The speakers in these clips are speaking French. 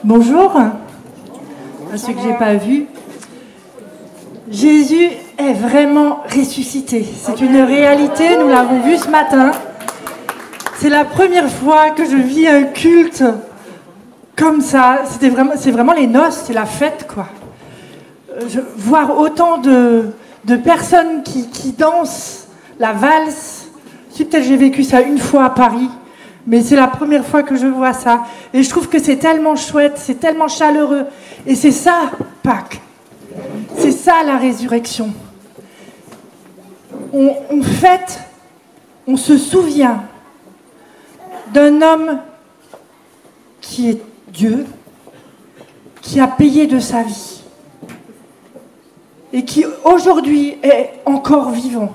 Bonjour, à ceux que je n'ai pas vus. Jésus est vraiment ressuscité. C'est une réalité, nous l'avons vu ce matin. C'est la première fois que je vis un culte comme ça. C'est vraiment les noces, c'est la fête, quoi. Voir autant de personnes qui dansent la valse. Peut-être j'ai vécu ça une fois à Paris, mais c'est la première fois que je vois ça. Et je trouve que c'est tellement chouette, c'est tellement chaleureux. Et c'est ça, Pâques. C'est ça, la résurrection. On fête, on se souvient d'un homme qui est Dieu, qui a payé de sa vie et qui aujourd'hui est encore vivant.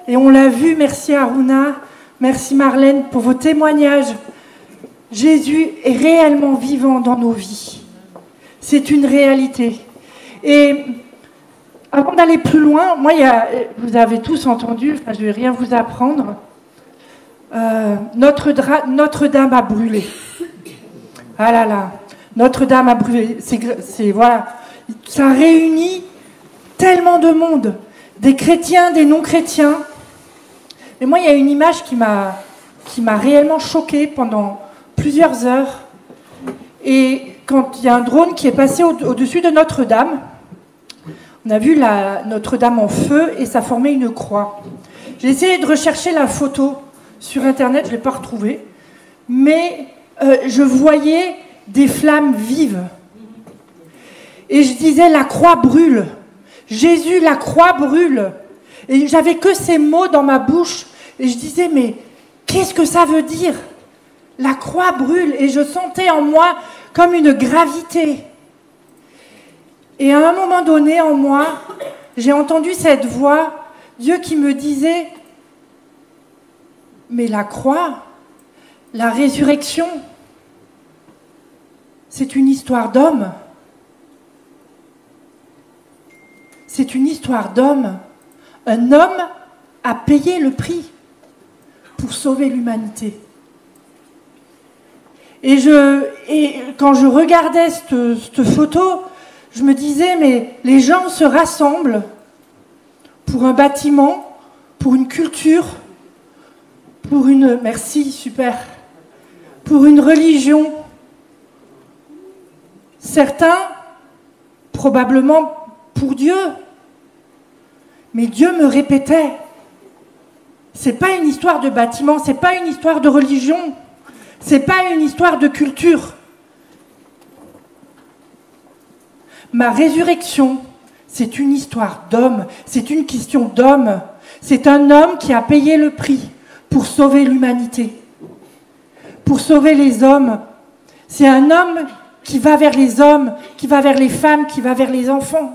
Et on l'a vu, merci Aruna, merci Marlène pour vos témoignages. Jésus est réellement vivant dans nos vies. C'est une réalité. Et avant d'aller plus loin, moi, vous avez tous entendu, je ne vais rien vous apprendre, Notre-Dame a brûlé. Ah là là, Notre-Dame a brûlé. Voilà, ça réunit tellement de monde, des chrétiens, des non-chrétiens. Mais moi, il y a une image qui m'a réellement choquée pendant plusieurs heures. Et quand il y a un drone qui est passé au-dessus de Notre-Dame, on a vu Notre-Dame en feu et ça formait une croix. J'ai essayé de rechercher la photo sur Internet, je ne l'ai pas retrouvée, mais je voyais des flammes vives. Et je disais, la croix brûle. Jésus, la croix brûle. Et j'avais que ces mots dans ma bouche. Et je disais, mais qu'est-ce que ça veut dire? La croix brûle. Et je sentais en moi comme une gravité. Et à un moment donné, en moi, j'ai entendu cette voix, Dieu qui me disait, mais la croix, la résurrection, c'est une histoire d'homme. C'est une histoire d'homme. Un homme a payé le prix pour sauver l'humanité. Et quand je regardais cette photo, je me disais, mais les gens se rassemblent pour un bâtiment, pour une culture, pour une... Merci, super. Pour une religion. Certains, probablement pour Dieu. Mais Dieu me répétait, c'est pas une histoire de bâtiment, c'est pas une histoire de religion, c'est pas une histoire de culture. Ma résurrection, c'est une histoire d'homme, c'est une question d'homme. C'est un homme qui a payé le prix pour sauver l'humanité, pour sauver les hommes. C'est un homme qui va vers les hommes, qui va vers les femmes, qui va vers les enfants.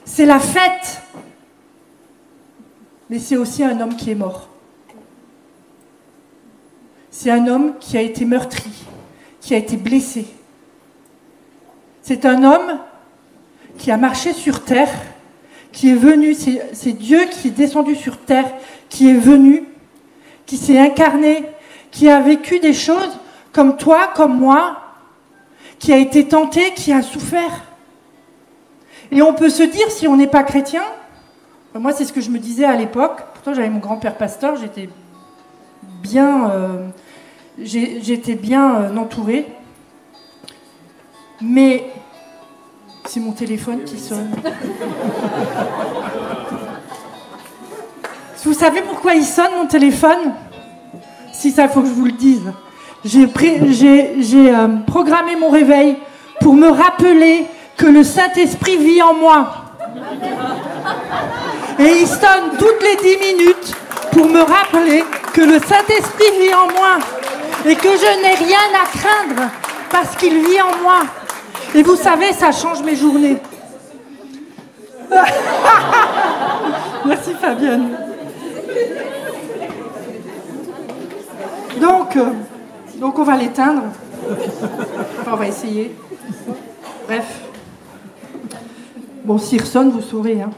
C'est la fête, mais c'est aussi un homme qui est mort. C'est un homme qui a été meurtri, qui a été blessé. C'est un homme qui a marché sur terre, qui est venu, c'est Dieu qui est descendu sur terre, qui est venu, qui s'est incarné, qui a vécu des choses comme toi, comme moi, qui a été tenté, qui a souffert. Et on peut se dire, si on n'est pas chrétien, moi c'est ce que je me disais à l'époque, pourtant j'avais mon grand-père pasteur, j'étais bien entourée, mais c'est mon téléphone qui sonne. Vous savez pourquoi il sonne mon téléphone? Si ça, il faut que je vous le dise. J'ai programmé mon réveil pour me rappeler que le Saint-Esprit vit en moi. Et il sonne toutes les 10 minutes pour me rappeler que le Saint-Esprit vit en moi et que je n'ai rien à craindre parce qu'il vit en moi. Et vous savez, ça change mes journées. Merci Fabienne. Donc on va l'éteindre. Enfin, on va essayer. Bref. Bon, s'il ressonne, vous saurez. Hein.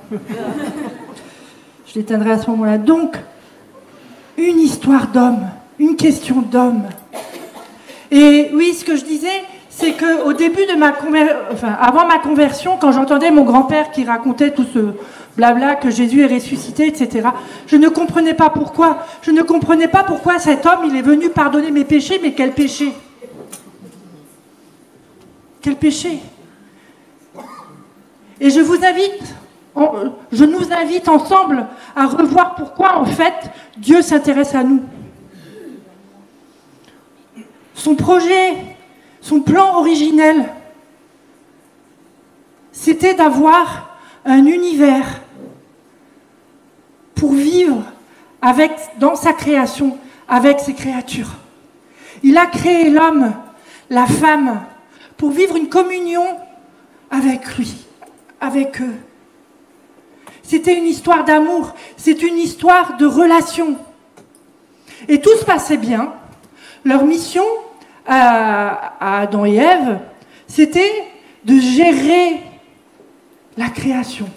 Je l'éteindrai à ce moment-là. Donc, une histoire d'homme, une question d'homme. Et oui, ce que je disais, c'est qu'au début de avant ma conversion, quand j'entendais mon grand-père qui racontait tout ce blabla que Jésus est ressuscité, etc., je ne comprenais pas pourquoi. Je ne comprenais pas pourquoi cet homme, il est venu pardonner mes péchés, mais quel péché? Quel péché? Et je nous invite ensemble à revoir pourquoi, en fait, Dieu s'intéresse à nous. Son projet, son plan originel, c'était d'avoir un univers pour vivre dans sa création, avec ses créatures. Il a créé l'homme, la femme, pour vivre une communion avec lui, avec eux. C'était une histoire d'amour, c'est une histoire de relation. Et tout se passait bien. Leur mission à Adam et Ève, c'était de gérer la création.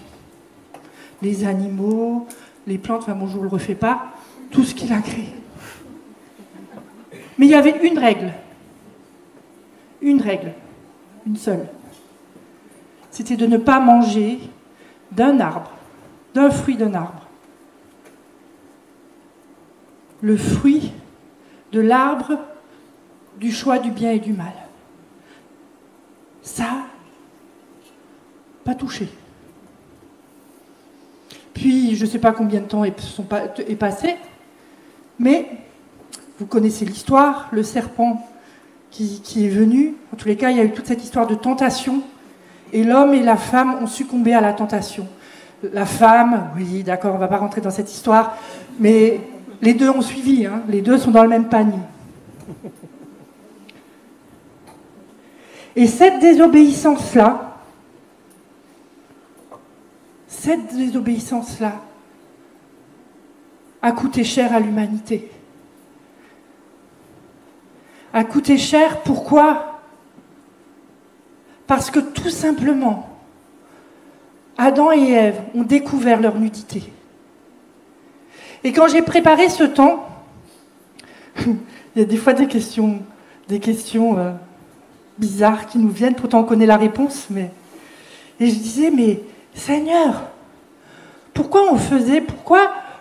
Les animaux, les plantes, enfin bon, je ne vous le refais pas, tout ce qu'il a créé. Mais il y avait une règle, une seule. C'était de ne pas manger d'un fruit d'un arbre. Le fruit de l'arbre du choix du bien et du mal. Ça, pas touché. Puis, je ne sais pas combien de temps est passé, mais vous connaissez l'histoire, le serpent qui est venu. En tous les cas, il y a eu toute cette histoire de tentation, et l'homme et la femme ont succombé à la tentation. La femme, oui, d'accord, on ne va pas rentrer dans cette histoire, mais les deux ont suivi, hein, les deux sont dans le même panier. Et cette désobéissance-là a coûté cher à l'humanité. A coûté cher, pourquoi? Parce que tout simplement, Adam et Ève ont découvert leur nudité. Et quand j'ai préparé ce temps, il y a des fois des questions bizarres qui nous viennent, pourtant on connaît la réponse, et je disais, mais Seigneur, pourquoi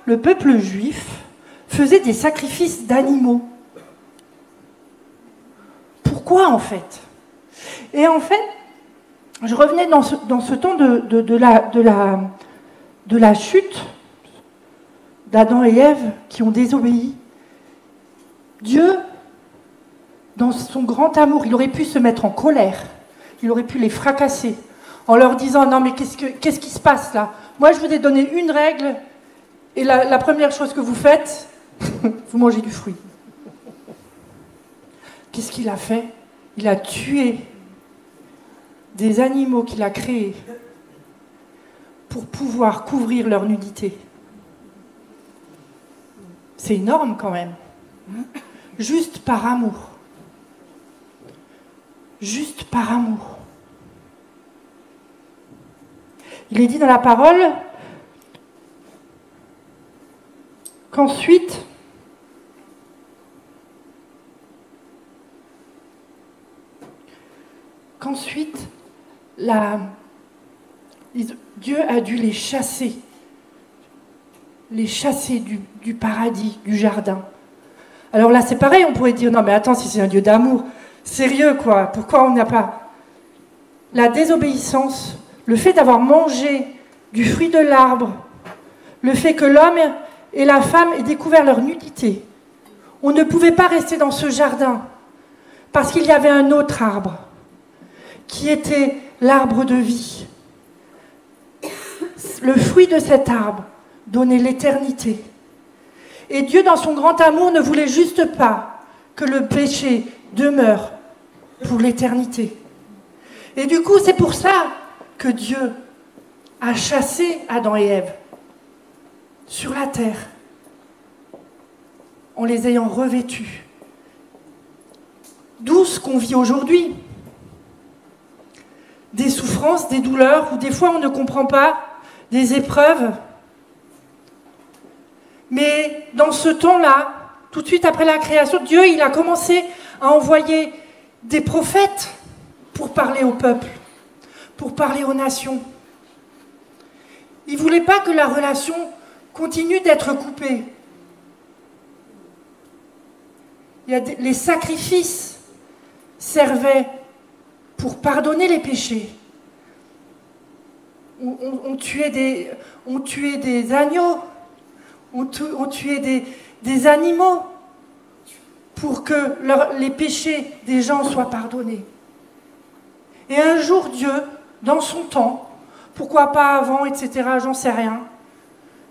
le peuple juif faisait des sacrifices d'animaux? Pourquoi, en fait? Et en fait, je revenais dans ce temps de la chute d'Adam et Ève qui ont désobéi. Dieu, dans son grand amour, il aurait pu se mettre en colère, il aurait pu les fracasser en leur disant « Non, mais qu'est-ce qui se passe là? Moi, je vous ai donné une règle, et la première chose que vous faites, vous mangez du fruit. » Qu'est-ce qu'il a fait? Il a tué des animaux qu'il a créés pour pouvoir couvrir leur nudité. C'est énorme quand même. Juste par amour. Juste par amour. Il est dit dans la parole qu'ensuite, Dieu a dû les chasser du paradis, du jardin. Alors là, c'est pareil, on pourrait dire, non mais attends, si c'est un Dieu d'amour, sérieux quoi, pourquoi on n'a pas... La désobéissance, le fait d'avoir mangé du fruit de l'arbre, le fait que l'homme et la femme aient découvert leur nudité, on ne pouvait pas rester dans ce jardin, parce qu'il y avait un autre arbre, qui était l'arbre de vie. Le fruit de cet arbre donnait l'éternité. Et Dieu, dans son grand amour, ne voulait juste pas que le péché demeure pour l'éternité. Et du coup, c'est pour ça que Dieu a chassé Adam et Ève sur la terre, en les ayant revêtus. D'où ce qu'on vit aujourd'hui. Des souffrances, des douleurs, où des fois on ne comprend pas, des épreuves. Mais dans ce temps-là, tout de suite après la création, Dieu, il a commencé a envoyé des prophètes pour parler au peuple, pour parler aux nations. Il ne voulait pas que la relation continue d'être coupée. Les sacrifices servaient pour pardonner les péchés. On tuait des agneaux, on tuait des animaux pour que les péchés des gens soient pardonnés. Et un jour, Dieu, dans son temps, pourquoi pas avant, etc., j'en sais rien,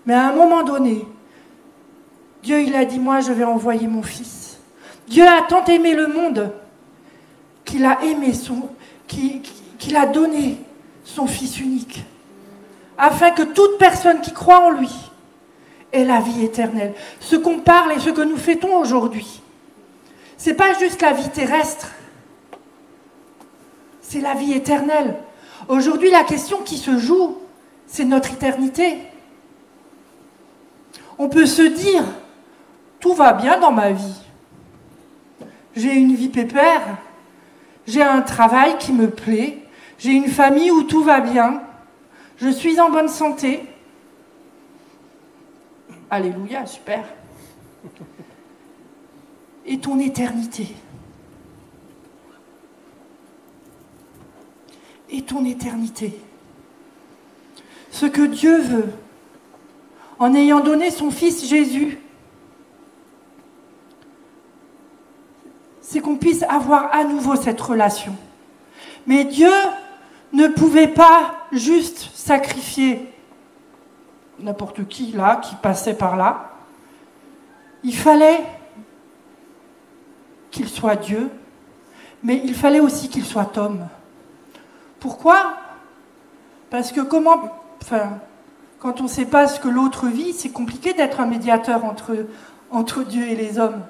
mais à un moment donné, Dieu, il a dit, moi, je vais envoyer mon Fils. Dieu a tant aimé le monde qu'il a qu'il a donné son Fils unique, afin que toute personne qui croit en lui ait la vie éternelle. Ce qu'on parle et ce que nous fêtons aujourd'hui, ce n'est pas juste la vie terrestre, c'est la vie éternelle. Aujourd'hui, la question qui se joue, c'est notre éternité. On peut se dire, tout va bien dans ma vie. J'ai une vie pépère, j'ai un travail qui me plaît, j'ai une famille où tout va bien, je suis en bonne santé. Alléluia, super. Et ton éternité? Et ton éternité? Ce que Dieu veut, en ayant donné son Fils Jésus, c'est qu'on puisse avoir à nouveau cette relation. Mais Dieu ne pouvait pas juste sacrifier n'importe qui, là, qui passait par là. Il fallait qu'il soit Dieu, mais il fallait aussi qu'il soit homme. Pourquoi? Parce que quand on ne sait pas ce que l'autre vit, c'est compliqué d'être un médiateur entre Dieu et les hommes.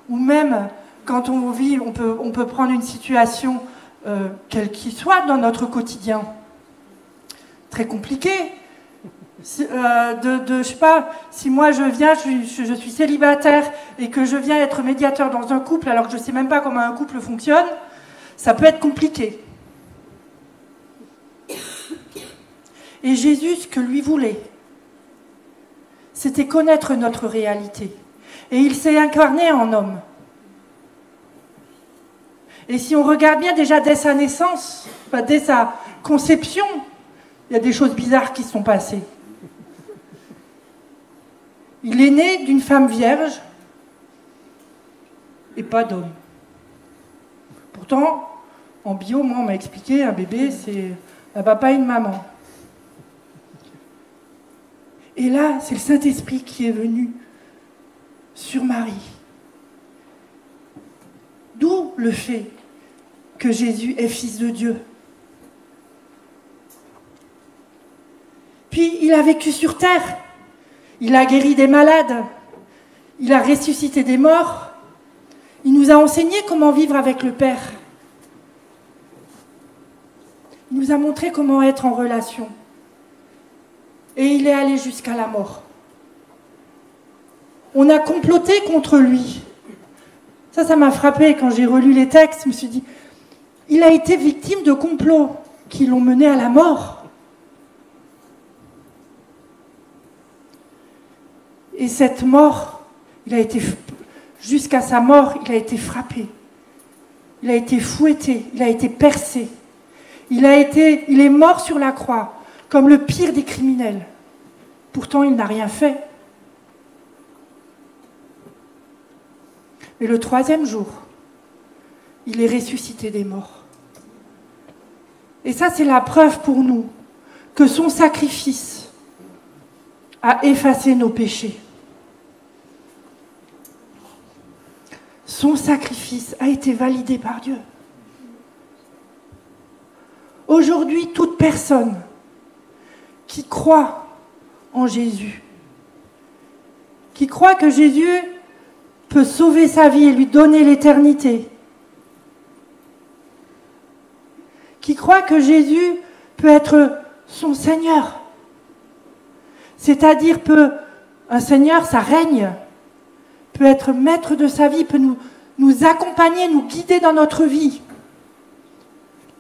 Ou même, quand on vit, on peut prendre une situation, quelle qu'il soit, dans notre quotidien. Très compliqué. Je sais pas, si moi je suis célibataire et que je viens être médiateur dans un couple alors que je ne sais même pas comment un couple fonctionne, ça peut être compliqué. Et Jésus, ce que lui voulait, c'était connaître notre réalité. Et il s'est incarné en homme. Et si on regarde bien déjà dès sa naissance, dès sa conception, il y a des choses bizarres qui se sont passées. Il est né d'une femme vierge et pas d'homme. Pourtant, en bio, moi, on m'a expliqué, un bébé, c'est un papa et une maman. Et là, c'est le Saint-Esprit qui est venu sur Marie. D'où le fait que Jésus est fils de Dieu. Puis, il a vécu sur terre. Il a guéri des malades. Il a ressuscité des morts. Il nous a enseigné comment vivre avec le Père. Il nous a montré comment être en relation. Et il est allé jusqu'à la mort. On a comploté contre lui. Ça m'a frappé quand j'ai relu les textes. Je me suis dit, il a été victime de complots qui l'ont mené à la mort. Et cette mort, jusqu'à sa mort, il a été frappé. Il a été fouetté, il a été percé. Il est mort sur la croix, comme le pire des criminels. Pourtant, il n'a rien fait. Mais le troisième jour, il est ressuscité des morts. Et ça, c'est la preuve pour nous que son sacrifice a effacé nos péchés. Son sacrifice a été validé par Dieu. Aujourd'hui, toute personne qui croit en Jésus, qui croit que Jésus peut sauver sa vie et lui donner l'éternité, qui croit que Jésus peut être son Seigneur, c'est-à-dire un Seigneur, ça règne, peut être maître de sa vie, peut nous accompagner, nous guider dans notre vie.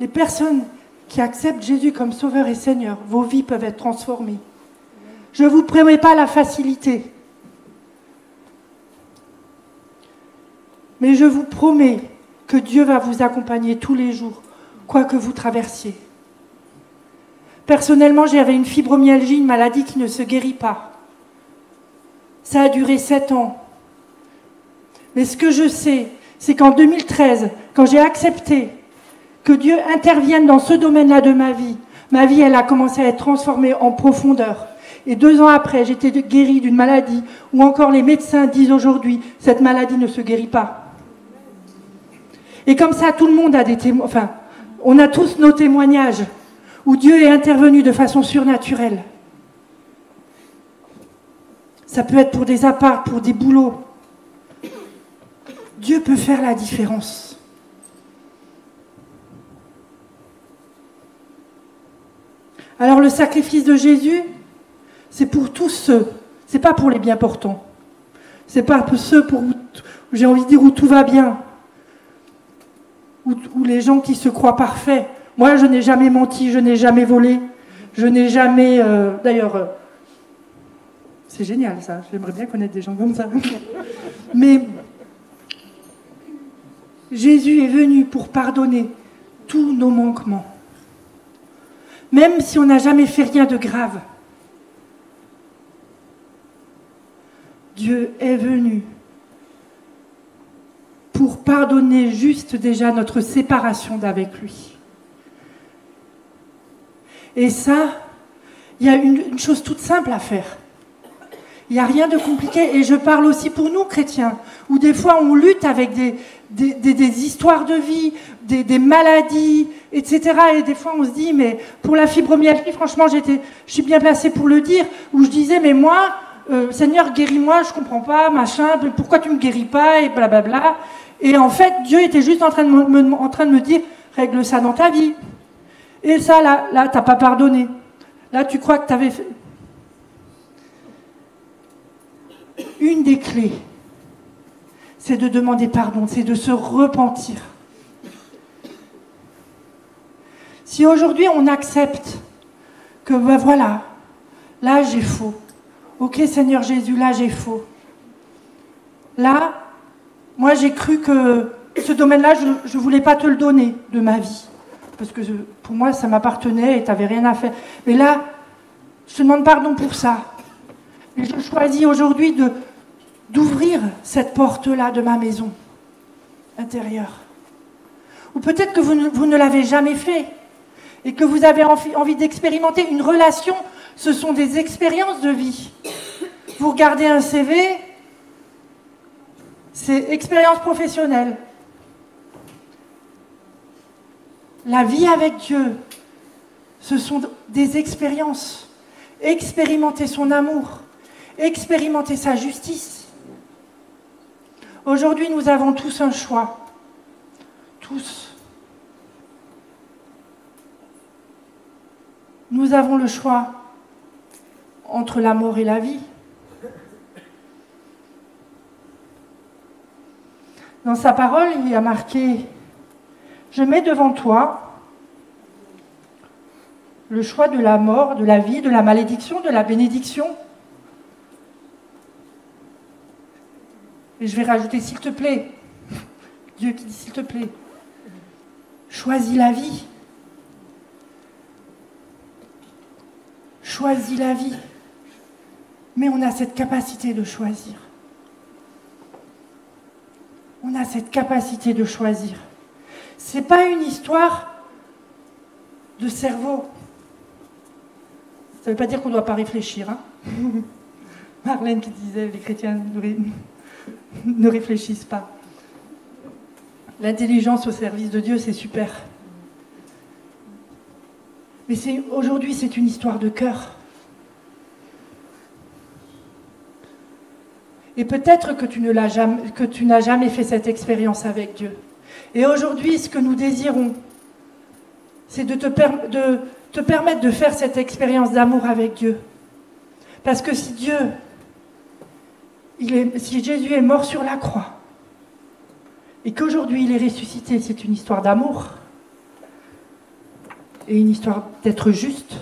Les personnes qui acceptent Jésus comme Sauveur et Seigneur, vos vies peuvent être transformées. Je ne vous promets pas la facilité, mais je vous promets que Dieu va vous accompagner tous les jours, quoi que vous traversiez. Personnellement, j'avais une fibromyalgie, une maladie qui ne se guérit pas. Ça a duré 7 ans. Mais ce que je sais, c'est qu'en 2013, quand j'ai accepté que Dieu intervienne dans ce domaine-là de ma vie, elle a commencé à être transformée en profondeur. Et 2 ans après, j'étais guérie d'une maladie où encore les médecins disent aujourd'hui, cette maladie ne se guérit pas. Et comme ça, tout le monde a des témoignages, enfin, on a tous nos témoignages où Dieu est intervenu de façon surnaturelle. Ça peut être pour des apparts, pour des boulots. Dieu peut faire la différence. Alors le sacrifice de Jésus, c'est pour tous ceux, c'est pas pour les bien portants. C'est pas pour ceux pour, j'ai envie de dire, où tout va bien. Ou les gens qui se croient parfaits. Moi, je n'ai jamais menti, je n'ai jamais volé, je n'ai jamais... D'ailleurs, c'est génial ça, j'aimerais bien connaître des gens comme ça. Mais Jésus est venu pour pardonner tous nos manquements. Même si on n'a jamais fait rien de grave. Dieu est venu pour pardonner juste déjà notre séparation d'avec lui. Et ça, il y a une chose toute simple à faire. Il n'y a rien de compliqué. Et je parle aussi pour nous, chrétiens, où des fois on lutte avec des histoires de vie, des maladies, etc. Et des fois on se dit, mais pour la fibromyalgie, franchement, je suis bien placée pour le dire, où je disais, mais moi, Seigneur, guéris-moi, je ne comprends pas, machin, pourquoi tu ne me guéris pas, et blablabla. Et en fait, Dieu était juste en train de me dire, règle ça dans ta vie. Et ça, là, tu n'as pas pardonné. Là, tu crois que tu avais fait... Une des clés, c'est de demander pardon, c'est de se repentir. Si aujourd'hui on accepte que, ben voilà, là j'ai faux. Ok Seigneur Jésus, là j'ai faux. Là, moi j'ai cru que ce domaine-là, je ne voulais pas te le donner de ma vie. Parce que pour moi, ça m'appartenait et tu n'avais rien à faire. Mais là, je te demande pardon pour ça. Et je choisis aujourd'hui d'ouvrir cette porte-là de ma maison intérieure. Ou peut-être que vous ne l'avez jamais fait et que vous avez envie d'expérimenter une relation. Ce sont des expériences de vie. Vous regardez un CV, c'est expérience professionnelle. La vie avec Dieu, ce sont des expériences. Expérimenter son amour, expérimenter sa justice. Aujourd'hui, nous avons tous un choix. Tous. Nous avons le choix entre la mort et la vie. Dans sa parole, il y a marqué « Je mets devant toi le choix de la mort, de la vie, de la malédiction, de la bénédiction. » Et je vais rajouter « s'il te plaît ». Dieu qui dit « s'il te plaît ». Choisis la vie. Choisis la vie. Mais on a cette capacité de choisir. On a cette capacité de choisir. Ce n'est pas une histoire de cerveau. Ça ne veut pas dire qu'on ne doit pas réfléchir. Hein. Marlène qui disait les chrétiens ne réfléchissent pas. L'intelligence au service de Dieu, c'est super. Mais aujourd'hui, c'est une histoire de cœur. Et peut-être que tu n'as jamais fait cette expérience avec Dieu. Et aujourd'hui, ce que nous désirons, c'est de te permettre de faire cette expérience d'amour avec Dieu. Parce que si si Jésus est mort sur la croix, et qu'aujourd'hui il est ressuscité, c'est une histoire d'amour et une histoire d'être juste.